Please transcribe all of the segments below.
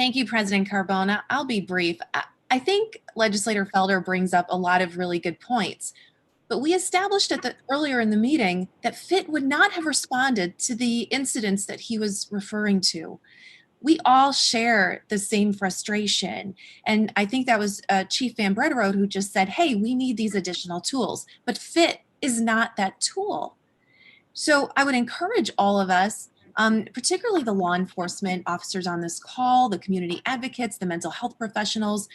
Thank you, President Carbona. I'll be brief. I think Legislator Felder brings up a lot of really good points, but we established earlier in the meeting that FIT would not have responded to the incidents that he was referring to. We all share the same frustration. And I think that was Chief Van Brederode who just said, hey, we need these additional tools, but FIT is not that tool. So I would encourage all of us, particularly the law enforcement officers on this call, the community advocates, the mental health professionals,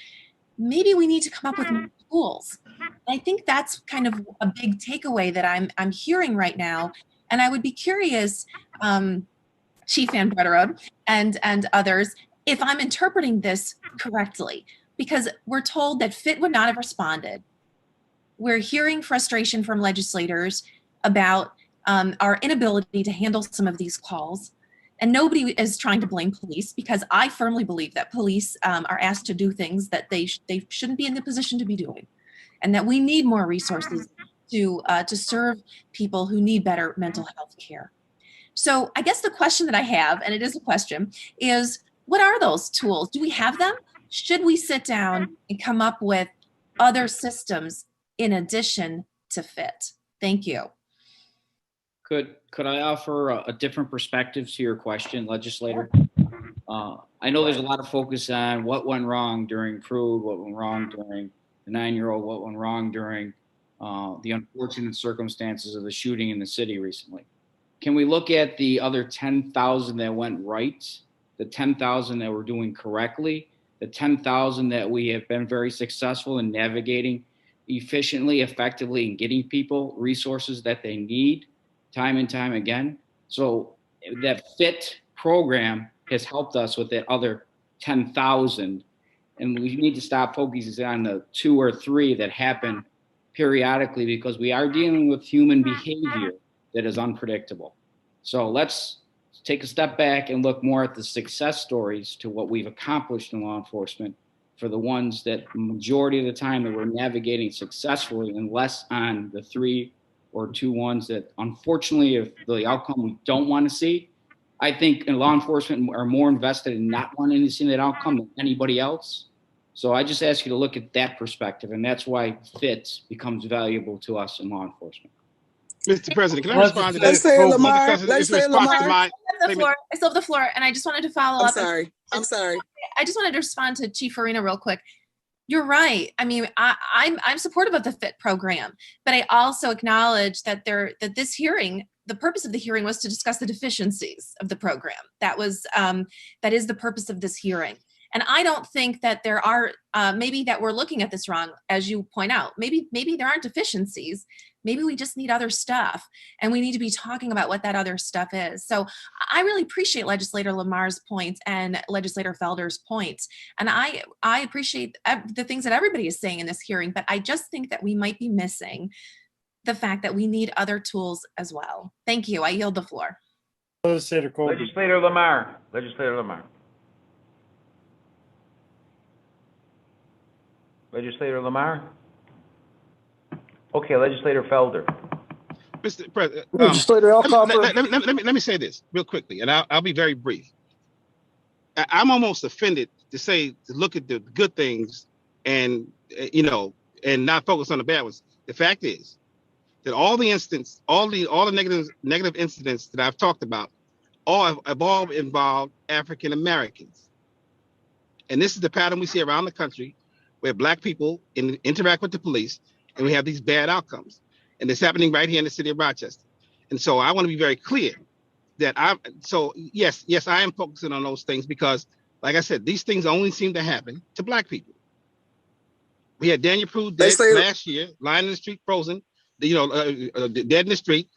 maybe we need to come up with new tools. I think that's kind of a big takeaway that I'm hearing right now. And I would be curious, Chief Van Brederode and others, if I'm interpreting this correctly, because we're told that FIT would not have responded. We're hearing frustration from legislators about our inability to handle some of these calls. And nobody is trying to blame police, because I firmly believe that police are asked to do things that they shouldn't be in the position to be doing, and that we need more resources to serve people who need better mental health care. So I guess the question that I have, and it is a question, is what are those tools? Do we have them? Should we sit down and come up with other systems in addition to FIT? Thank you. Could I offer a different perspective to your question, legislator? I know there's a lot of focus on what went wrong during Prude, what went wrong during the 9-year-old, what went wrong during the unfortunate circumstances of the shooting in the city recently. Can we look at the other 10,000 that went right, the 10,000 that we're doing correctly, the 10,000 that we have been very successful in navigating efficiently, effectively, and getting people resources that they need time and time again? So that FIT program has helped us with that other 10,000. And we need to stop focusing on the 2 or 3 that happen periodically, because we are dealing with human behavior that is unpredictable. So let's take a step back and look more at the success stories to what we've accomplished in law enforcement, for the ones that majority of the time that we're navigating successfully, and less on the 3 or 2 ones that, unfortunately, if the outcome we don't want to see. I think in law enforcement are more invested in not wanting to see that outcome than anybody else. So I just ask you to look at that perspective, and that's why FIT becomes valuable to us in law enforcement. Mr. President, can I respond to that? Legislator Lamar, Legislator Lamar. I still have the floor, and I just wanted to follow up. I'm sorry. I just wanted to respond to Chief Farina real quick. You're right. I mean, I'm supportive of the FIT program, but I also acknowledge that this hearing, the purpose of the hearing was to discuss the deficiencies of the program. That is the purpose of this hearing. And I don't think that there are, maybe that we're looking at this wrong, as you point out. Maybe there aren't deficiencies. Maybe we just need other stuff, and we need to be talking about what that other stuff is. So I really appreciate Legislator Lamar's points and Legislator Felder's points. And I appreciate the things that everybody is saying in this hearing, but I just think that we might be missing the fact that we need other tools as well. Thank you. I yield the floor. Legislator Colby. Legislator Lamar. Legislator Lamar. Legislator Lamar? Okay, Legislator Felder. Mr. President, Legislator let me say this real quickly, and I'll be very brief. I'm almost offended to look at the good things and, and not focus on the bad ones. The fact is that all the negative incidents that I've talked about have all involved African Americans. And this is the pattern we see around the country, where Black people interact with the police, and we have these bad outcomes. And it's happening right here in the city of Rochester. And so I want to be very clear that yes, I am focusing on those things, because, like I said, these things only seem to happen to Black people. We had Daniel Prude dead last year, lying in the street, frozen, dead in the street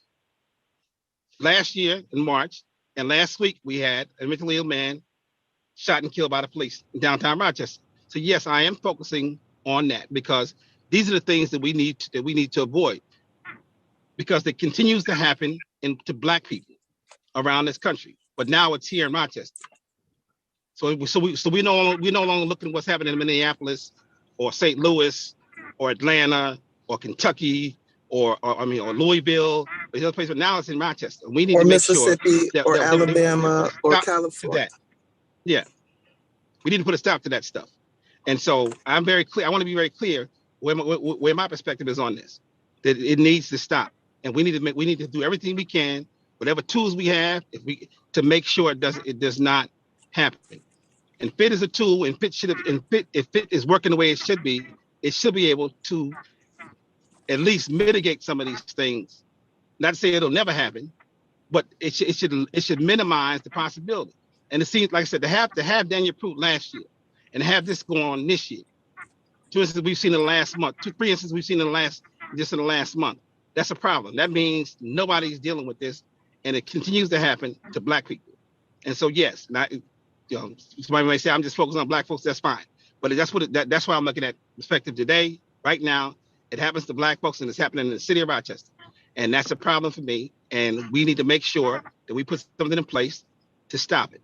last year in March. And last week we had a mentally ill man shot and killed by the police in downtown Rochester. So yes, I am focusing on that, because these are the things that we need to avoid, because it continues to happen to Black people around this country. But now it's here in Rochester. So we no longer looking at what's happening in Minneapolis or St. Louis or Atlanta or Kentucky or Louisville or the other place. But now it's in Rochester. We need to make Mississippi sure or Alabama or California. Yeah. We need to put a stop to that stuff. And so I'm very clear. I want to be very clear where my perspective is on this, that it needs to stop. And we need to do everything we can, whatever tools we have, to make sure it does not happen. And FIT is a tool, and if FIT is working the way it should be able to at least mitigate some of these things. Not to say it'll never happen, but it should minimize the possibility. And it seems, like I said, to have Daniel Pruitt last year and have this go on this year. 2 instances we've seen in the last month, 3 instances we've seen in the last month. That's a problem. That means nobody's dealing with this, and it continues to happen to Black people. And so, yes, somebody may say I'm just focused on Black folks. That's fine, but that's why I'm looking at perspective today, right now. It happens to Black folks, and it's happening in the city of Rochester, and that's a problem for me. And we need to make sure that we put something in place to stop it.